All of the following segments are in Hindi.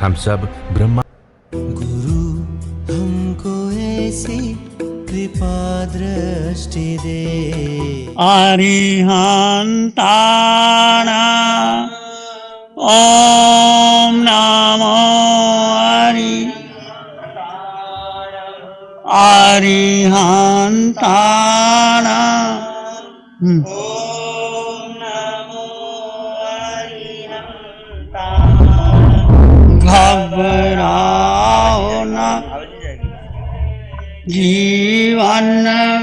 हम सब ब्रह्मा। गुरु हमको ऐसी कृपा दृष्टि दे। अरिहंताना ओम नमो हरि अरिहंताना ओम नमो अरिहंताना। घबराओ न जीवन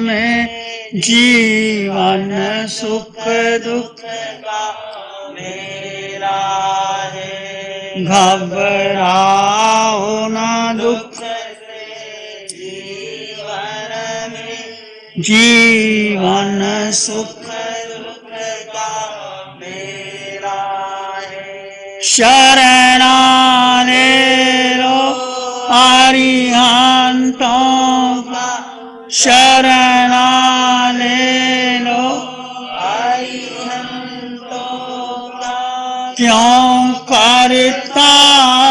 में, जीवन सुख दुख का मेला है। घबराओ न दुख से, जीवन में, जीवन सुख दुख का मेला है। शरणा ले लो अरिहंतों का, शरणा ले लो अरिहंतों का। क्यों करता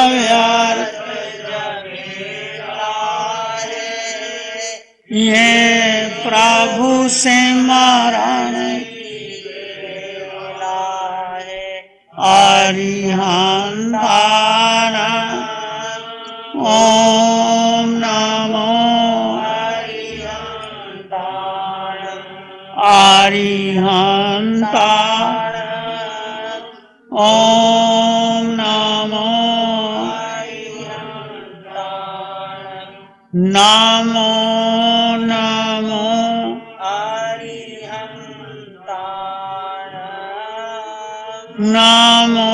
व्यर्थ जगेला है, ये प्रभु सिमरण बेला है। अरिहंताना ओम नमो अरिहंताना। अरिहंताना ओम नमो अरिहंताना। नमो नमो अरिहंताना। नमो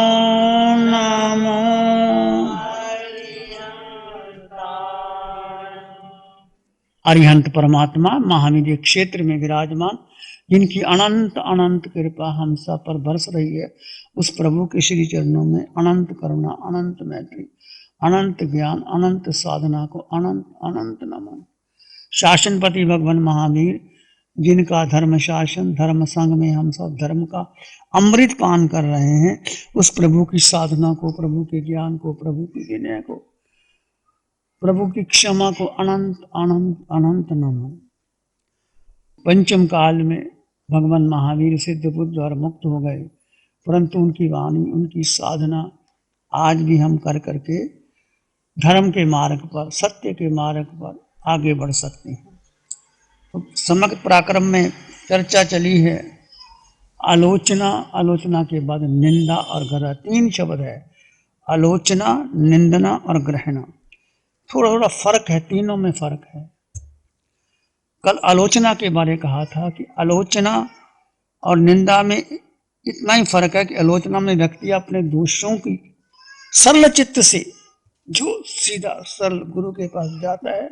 नमो अरिहंत परमात्मा महावीर क्षेत्र में विराजमान, जिनकी अनंत अनंत कृपा हम सब पर बरस रही है, उस प्रभु के श्री चरणों में अनंत करुणा, अनंत मैत्री, अनंत ज्ञान, अनंत साधना को अनंत अनंत नमन। शासनपति भगवान महावीर, जिनका धर्म शासन, धर्म संग में हम सब धर्म का अमृत पान कर रहे हैं, उस प्रभु की साधना को, प्रभु के ज्ञान को, प्रभु की विनय को, प्रभु की क्षमा को अनंत अनंत अनंत नमन। पंचम काल में भगवान महावीर सिद्ध बुद्ध और मुक्त हो गए, परंतु उनकी वाणी, उनकी साधना आज भी हम कर करके धर्म के मार्ग पर, सत्य के मार्ग पर आगे बढ़ सकते हैं। तो समग्र पराक्रम में चर्चा चली है आलोचना, आलोचना के बाद निंदा और ग्रह, तीन शब्द है, आलोचना, निंदना और ग्रहणा। थोड़ा थोड़ा फर्क है, तीनों में फर्क है। कल आलोचना के बारे कहा था कि आलोचना और निंदा में इतना ही फर्क है कि आलोचना में व्यक्ति अपने दोषों की सरल चित्त से, जो सीधा सरल गुरु के पास जाता है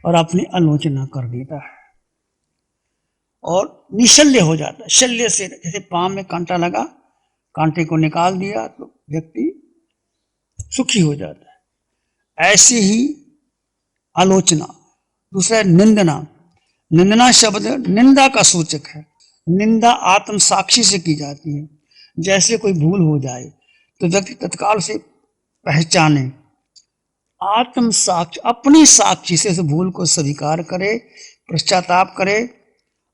और अपनी आलोचना कर देता है और निशल्य हो जाता है। शल्य से, जैसे पांव में कांटा लगा, कांटे को निकाल दिया तो व्यक्ति सुखी हो जाता है, ऐसी ही आलोचना। दूसरा निंदना, निंदना शब्द निंदा का सूचक है। निंदा आत्म साक्षी से की जाती है। जैसे कोई भूल हो जाए तो व्यक्ति तत्काल से पहचाने, आत्म साक्षी, अपनी साक्षी से उस भूल को स्वीकार करे, पश्चाताप करे।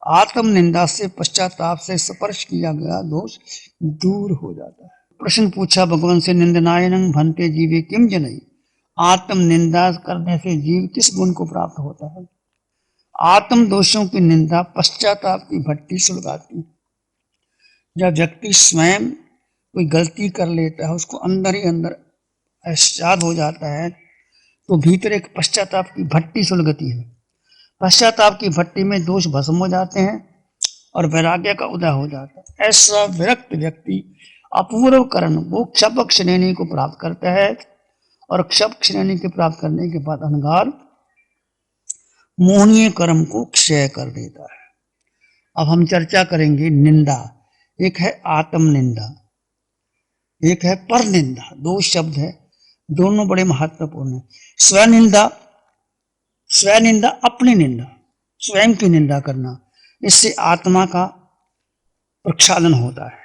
आत्म निंदा से, पश्चाताप से स्पर्श किया गया दोष दूर हो जाता है। प्रश्न पूछा भगवान से, निंदनायनं भन्ते जीवे किम जनई, आत्म निंदा करने से जीव किस गुण को प्राप्त होता है। आत्म दोषों की निंदा पश्चाताप की भट्टी सुलगाती है। जब व्यक्ति स्वयं कोई गलती कर लेता है, उसको अंदर ही अंदर पश्चाताप हो जाता है, तो भीतर एक पश्चाताप की भट्टी सुलगती है। पश्चाताप की भट्टी में दोष भस्म हो जाते हैं और वैराग्य का उदय हो जाता है। ऐसा विरक्त व्यक्ति अपूर्व कर्म वो क्षपक श्रेणी को प्राप्त करता है और क्षपक श्रेणी के प्राप्त करने के बाद अहंकार मोहनीय कर्म को क्षय कर देता है। अब हम चर्चा करेंगे निंदा। एक है आत्म निंदा, एक है पर निंदा। दो शब्द है, दोनों बड़े महत्वपूर्ण है। स्वनिंदा, स्वनिंदा अपनी निंदा, स्वयं की निंदा करना, इससे आत्मा का प्रक्षालन होता है।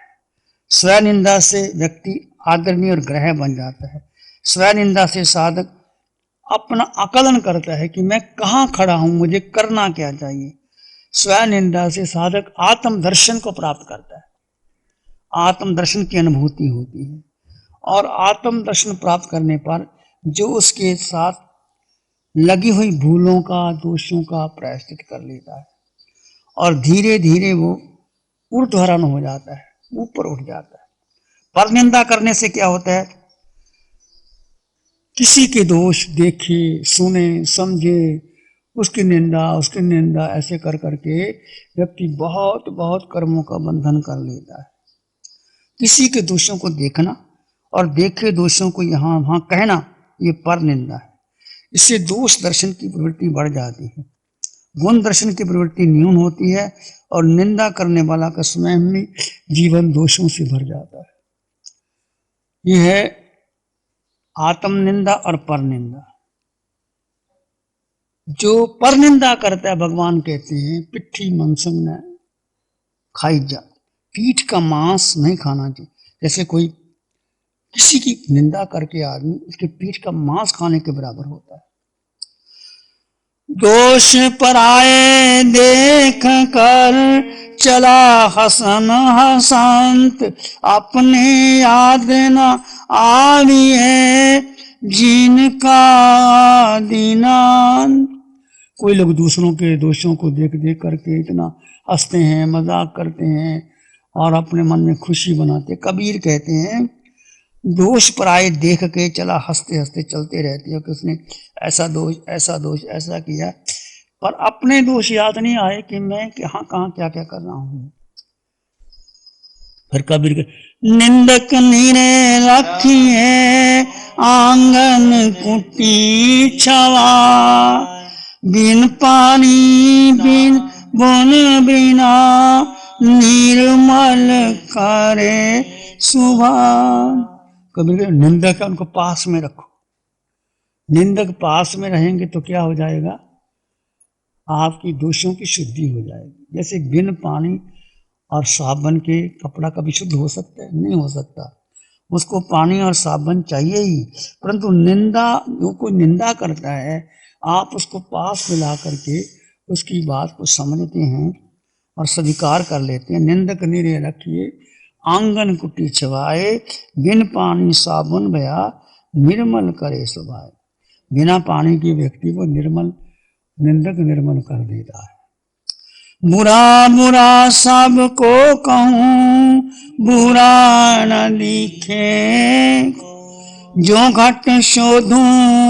स्वनिंदा से व्यक्ति आदरणीय और ग्रह बन जाता है। स्वनिंदा से साधक अपना आकलन करता है कि मैं कहाँ खड़ा हूं, मुझे करना क्या चाहिए। स्वनिंदा से साधक आत्म दर्शन को प्राप्त करता है, आत्म दर्शन की अनुभूति होती है, और आत्म दर्शन प्राप्त करने पर जो उसके साथ लगी हुई भूलों का, दोषों का प्रायश्चित कर लेता है, और धीरे धीरे वो ऊर्ध्वरण हो जाता है, ऊपर उठ जाता है। पर निंदा करने से क्या होता है, किसी के दोष देखे, सुने, समझे, उसकी निंदा ऐसे कर करके व्यक्ति बहुत बहुत कर्मों का बंधन कर लेता है। किसी के दोषों को देखना और देखे दोषों को यहाँ वहां कहना, ये पर निंदा है। इससे दोष दर्शन की प्रवृत्ति बढ़ जाती है, गुण दर्शन की प्रवृत्ति न्यून होती है, और निंदा करने वाला का स्वयं भी जीवन दोषों से भर जाता है। यह है आत्म निंदा और पर निंदा। जो पर निंदा करता है, भगवान कहते हैं पिट्ठी मांसम न खाई जा, पीठ का मांस नहीं खाना चाहिए। जैसे कोई किसी की निंदा करके आदमी उसके पीठ का मांस खाने के बराबर होता है। दोष पराये देख कर चला हसन हसंत, अपने याद न आविए जिनका दीनांत। कोई लोग दूसरों के दोषों को देख देख करके इतना हंसते हैं, मजाक करते हैं और अपने मन में खुशी बनाते। कबीर कहते हैं दोष पराये देख के चला, हंसते हंसते चलते रहते हो कि उसने ऐसा दोष ऐसा किया, पर अपने दोष याद नहीं आए कि मैं कहाँ कहाँ क्या क्या कर रहा हूं। फिर कबीर के निंदक नीरे रखिए आंगन कुटी छवा, बिन पानी बिन बुन बिना निर्मल करे सुबह। कबीर निंदक है उनको पास में रखो। निंदक पास में रहेंगे तो क्या हो जाएगा, आपकी दोषों की शुद्धि हो जाएगी। जैसे बिन पानी और साबुन के कपड़ा कभी शुद्ध हो सकता है? नहीं हो सकता, उसको पानी और साबुन चाहिए ही। परंतु निंदा, जो कोई निंदा करता है, आप उसको पास में ला करके उसकी बात को समझते हैं और स्वीकार कर लेते हैं। निंदक निरे रखिए आंगन कुटी छवाए, बिन पानी साबुन भया निर्मल करे सुभाए। बिना पानी के व्यक्ति को निर्मल, निंदक निर्मल कर देता है। बुरा बुरा सबको कहूँ, बुरा न दिखे, जो घट शोधूं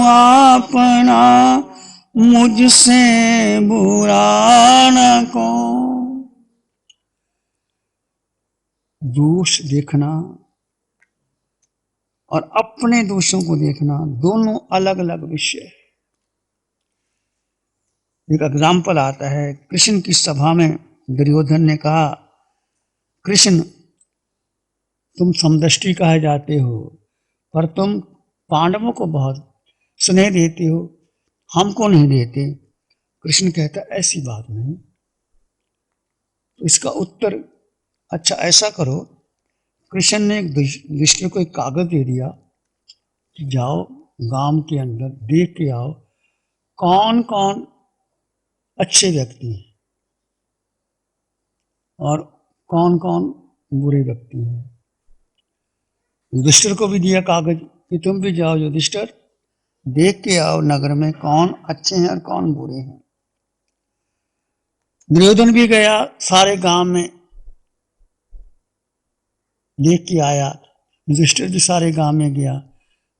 अपना, मुझसे बुरा न को। दोष देखना और अपने दोषों को देखना दोनों अलग अलग विषय है। एक एग्जाम्पल आता है, कृष्ण की सभा में दुर्योधन ने कहा, कृष्ण तुम समदृष्टि कहे जाते हो, पर तुम पांडवों को बहुत स्नेह देते हो, हमको नहीं देते। कृष्ण कहता ऐसी बात नहीं। तो इसका उत्तर, अच्छा ऐसा करो, कृष्ण ने युधिष्ठिर को एक कागज दे दिया कि जाओ गांव के अंदर देख के आओ कौन कौन अच्छे व्यक्ति हैं और कौन कौन बुरे व्यक्ति हैं। युधिष्ठिर को भी दिया कागज कि तुम भी जाओ युधिष्ठिर, देख के आओ नगर में कौन अच्छे हैं और कौन बुरे हैं। दुर्योधन भी गया, सारे गांव में देख के आया। युधिष्ठिर भी सारे गांव में गया।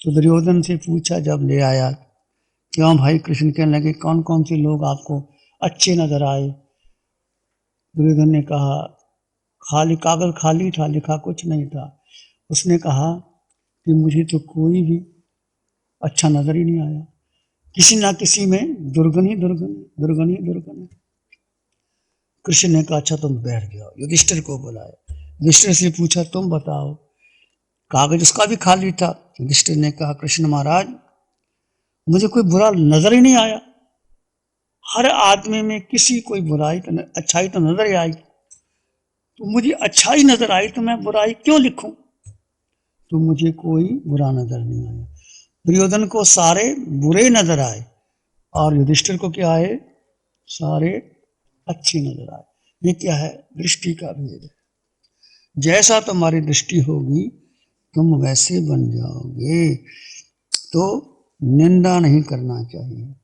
तो दुर्योधन से पूछा जब ले आया, क्यों भाई? कृष्ण कहने लगे कौन कौन से लोग आपको अच्छे नजर आए? दुर्योधन ने कहा खाली कागज खाली था, लिखा कुछ नहीं था। उसने कहा कि मुझे तो कोई भी अच्छा नजर ही नहीं आया, किसी ना किसी में दुर्गुण ही दुर्गुण, दुर्गुण ही दुर्गुण। कृष्ण ने कहा अच्छा तुम बैठ जाओ। युधिष्ठिर को बुलाया, युधिष्ठिर से पूछा तुम बताओ, कागज उसका भी खाली था। युधिष्ठिर ने कहा कृष्ण महाराज मुझे कोई बुरा नजर ही नहीं आया, हर आदमी में किसी कोई बुराई तो अच्छाई तो नजर ही आई, तो मुझे अच्छाई नजर आई तो मैं बुराई क्यों लिखूं? तो मुझे कोई बुरा नजर नहीं आया। दुर्योधन को सारे बुरे नजर आए और युधिष्ठिर को क्या आए, सारे अच्छे नजर आए। ये क्या है, दृष्टि का भेद है। जैसा तुम्हारी दृष्टि होगी तुम वैसे बन जाओगे। तो निंदा नहीं करना चाहिए,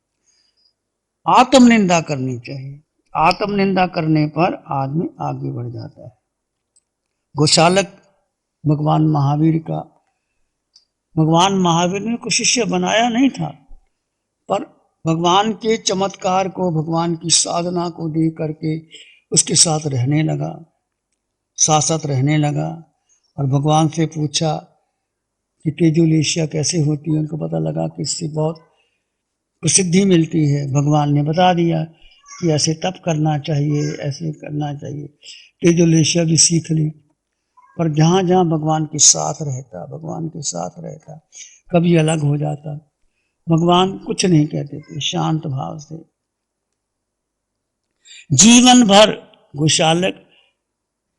आत्म निंदा करनी चाहिए। आत्म निंदा करने पर आदमी आगे बढ़ जाता है। गोशालक भगवान महावीर ने कुछ शिष्य बनाया नहीं था, पर भगवान के चमत्कार को, भगवान की साधना को देख करके उसके साथ रहने लगा, साथ रहने लगा। और भगवान से पूछा कि तेजोलेशिया कैसे होती है। उनको पता लगा कि इससे बहुत प्रसिद्धि मिलती है। भगवान ने बता दिया कि ऐसे तप करना चाहिए, ऐसे करना चाहिए। तेजोलेशिया भी सीख ली। पर जहाँ जहाँ भगवान के साथ रहता, कभी अलग हो जाता, भगवान कुछ नहीं कहते थे, शांत भाव से। जीवन भर गोशालक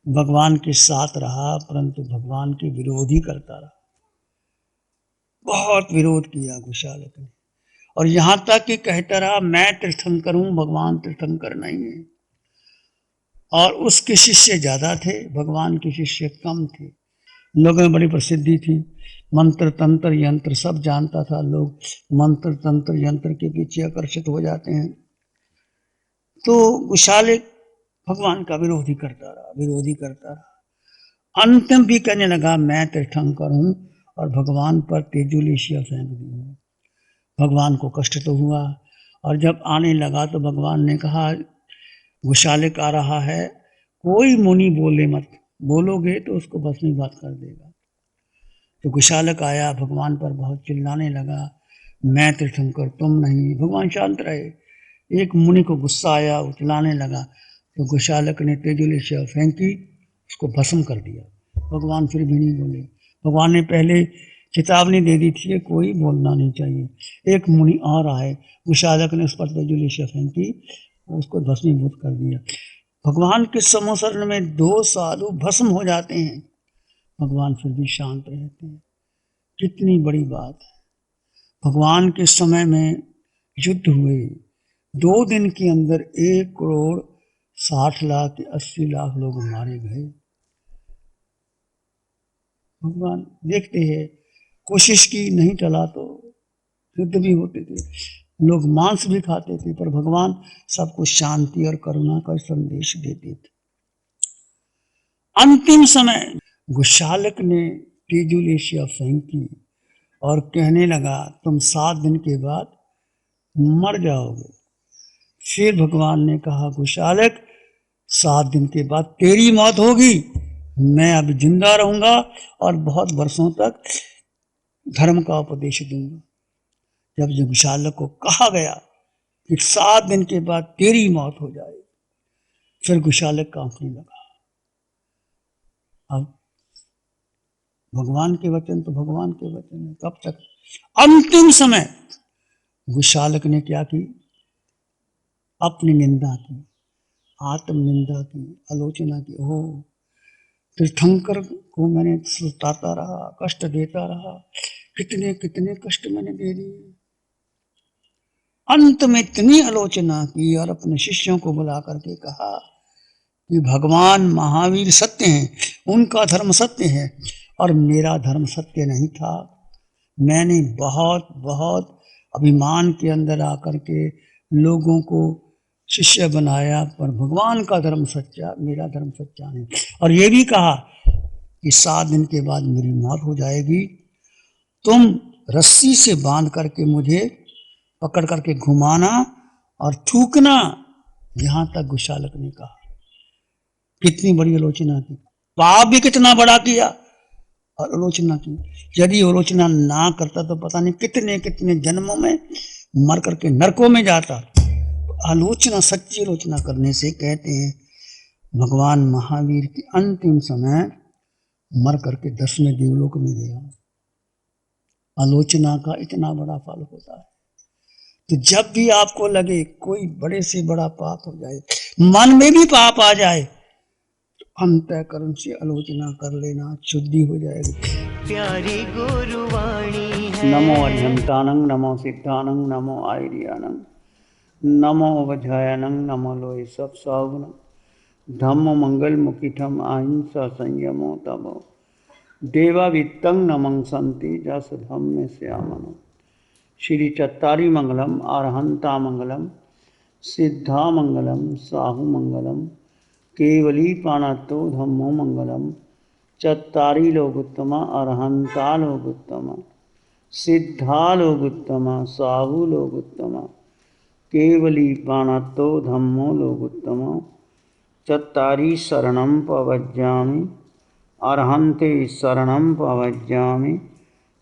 भगवान के साथ रहा, परंतु भगवान के विरोध ही करता रहा। बहुत विरोध किया गोशालक ने, और यहां तक कि कहता रहा मैं तीर्थंकर हूं, भगवान तीर्थंकर नहीं है। और उसके शिष्य ज्यादा थे, भगवान के शिष्य कम थे। लोगों में बड़ी प्रसिद्धि थी, मंत्र तंत्र यंत्र सब जानता था। लोग मंत्र तंत्र यंत्र के पीछे आकर्षित हो जाते हैं। तो गोशालक भगवान का विरोध ही करता रहा। अंतिम भी कहने लगा मैं तीर्थंकर हूं, और भगवान पर तेजोलेशिया फेंक दी। भगवान को कष्ट तो हुआ, और जब आने लगा तो भगवान ने कहा गोशालक आ रहा है, कोई मुनि बोले मत, बोलोगे तो उसको भस्मीभूत कर देगा। तो गोशालक आया, भगवान पर बहुत चिल्लाने लगा, मैं तीर्थंकर तुम नहीं। भगवान शांत रहे। एक मुनि को गुस्सा आया, वो चिल्लाने लगा, तो गोशालक ने तेजोलेशिया फेंकी, उसको भस्म कर दिया। भगवान फिर भी नहीं बोले। भगवान ने पहले चेतावनी दे दी थी, कोई बोलना नहीं चाहिए। एक मुनि और आए, गोशालक ने उस पर तेजोलेशिया फेंकी, उसको भस्मीभूत कर दिया। भगवान के सम्मुख में 2 साधु भस्म हो जाते हैं, भगवान फिर भी शांत रहते हैं। कितनी बड़ी बात है। भगवान के समय में युद्ध हुए, 2 दिन के अंदर 1,60,80,00,000 लोग मारे गए। भगवान देखते हैं, कोशिश की, नहीं चला तो युद्ध भी होते थे, लोग मांस भी खाते थे, पर भगवान सबको शांति और करुणा का संदेश देते थे। अंतिम समय गोशालक ने तेजोलेशिया फेंकी और कहने लगा तुम 7 दिन के बाद मर जाओगे। फिर भगवान ने कहा गोशालक 7 दिन के बाद तेरी मौत होगी, मैं अब जिंदा रहूंगा और बहुत वर्षों तक धर्म का उपदेश दूंगा। जब गोशालक को कहा गया कि 7 दिन के बाद तेरी मौत हो जाएगी, फिर गोशालक कांपने लगा। अब भगवान के वचन तो भगवान के वचन है, कब तक। अंतिम समय गोशालक ने क्या की, अपनी निंदा की, आत्म निंदा की, आलोचना की। ओ तीर्थंकर को मैंने सताता रहा, कष्ट देता रहा, कितने कितने कष्ट मैंने दे दिए। अंत में इतनी आलोचना की और अपने शिष्यों को बुला करके कहा कि भगवान महावीर सत्य हैं, उनका धर्म सत्य है और मेरा धर्म सत्य नहीं था। मैंने बहुत बहुत अभिमान के अंदर आकर के लोगों को शिष्य बनाया, पर भगवान का धर्म सच्चा, मेरा धर्म सच्चा नहीं। और ये भी कहा कि 7 दिन के बाद मेरी मौत हो जाएगी, तुम रस्सी से बांध करके मुझे पकड़ करके घुमाना और थूकना। यहां तक गोशालक ने कहा। कितनी बड़ी आलोचना की, पाप भी कितना बड़ा किया और आलोचना की। यदि आलोचना ना करता तो पता नहीं कितने कितने जन्मों में मर करके नरकों में जाता। आलोचना, सच्ची आलोचना करने से, कहते हैं भगवान महावीर के अंतिम समय मर करके 10वें देवलोक में गया। आलोचना का इतना बड़ा फल होता है। तो जब भी आपको लगे कोई बड़े से बड़ा पाप हो जाए, मन में भी पाप आ जाए, तो अंतःकरण से आलोचना कर लेना, शुद्धि हो जाएगी। प्यारी गुरुवाणी है। नमो अरिहंतानं नमो सिद्धानं नमो आयर्यानं नमो वज्रायनं नमो लोय सब सावन धम्म मंगल मुकिठम अहिंसा संयमो तमो देवा वित्तं नमं संति जस धम्म श्यामनो। श्री चत्तारी मंगलम अरहंता मंगलम सिद्धा मंगलम साहु मंगलम केवली पाणतो धम्मो मंगलम चत्तारी लोगोत्तमा अरहंता लोगोत्तमा सिद्धा लोगोत्तमा साहु लोगोत्तमा केवली पाणतो धम्मो लोगोत्तमा चत्तारी शरणं पवज्जामि अरहन्ते शरणं पवज्जामि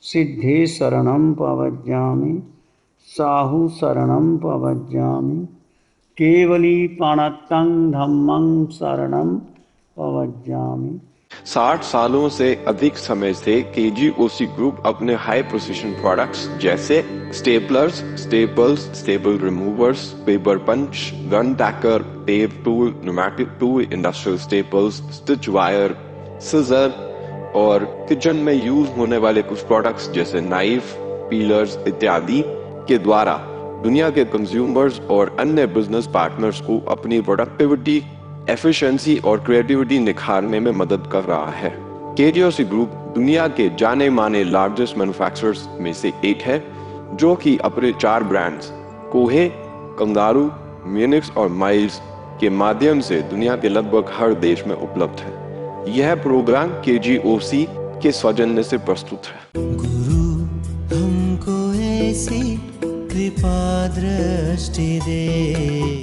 सिद्धे शरणं पवज्जामि साहु शरणं पवज्जामि केवली पाणतं धम्मं शरणं पवज्जामि। 60 सालों से अधिक समय से केजीओसी ग्रुप अपने हाई प्रिसिशन प्रोडक्ट्स जैसे staplers, staples, staple removers, paper punch, gun tacker, tape tool, pneumatic tool, industrial staples, stitch wire, scissor और किचन में यूज होने वाले कुछ प्रोडक्ट्स जैसे नाइफ, पीलर्स इत्यादि के द्वारा दुनिया के कंज्यूमर्स और अन्य बिजनेस पार्टनर्स को अपनी प्रोडक्टिविटी, एफिशिएंसी और क्रिएटिविटी निखारने में मदद कर रहा है। केजीओसी ग्रुप दुनिया के जाने माने लार्जेस्ट मैन्युफैक्चरर्स में से एक है, जो कि अपने 4 ब्रांड्स कोहे, कंगारू, म्यूनिक्स और माइल्स के माध्यम से दुनिया के लगभग हर देश में उपलब्ध है। यह प्रोग्राम केजीओसी के सौजन्य से प्रस्तुत है। गुरु हमको ऐसी कृपा दृष्टि दे।